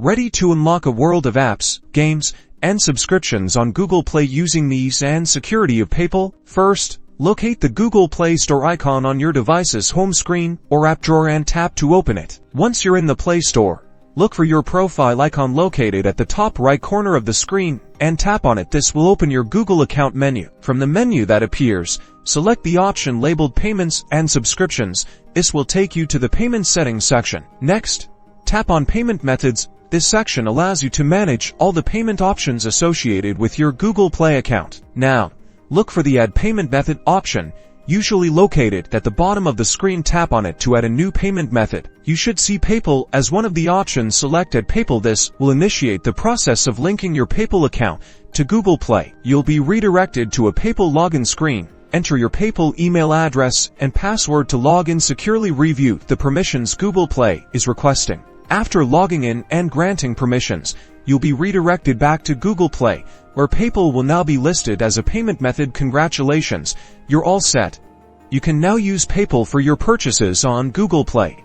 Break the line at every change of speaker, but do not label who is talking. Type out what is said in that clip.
Ready to unlock a world of apps, games, and subscriptions on Google Play using the ease and security of PayPal? First, locate the Google Play Store icon on your device's home screen or app drawer and tap to open it. Once you're in the Play Store, look for your profile icon located at the top right corner of the screen and tap on it. This will open your Google account menu. From the menu that appears, select the option labeled Payments and Subscriptions. This will take you to the Payment Settings section. Next, tap on Payment Methods. This section allows you to manage all the payment options associated with your Google Play account. Now, look for the Add Payment Method option, usually located at the bottom of the screen. Tap on it to add a new payment method. You should see PayPal as one of the options. Select Add PayPal. This will initiate the process of linking your PayPal account to Google Play. You'll be redirected to a PayPal login screen. Enter your PayPal email address and password to log in securely. Review the permissions Google Play is requesting. After logging in and granting permissions, you'll be redirected back to Google Play, where PayPal will now be listed as a payment method. Congratulations, you're all set. You can now use PayPal for your purchases on Google Play.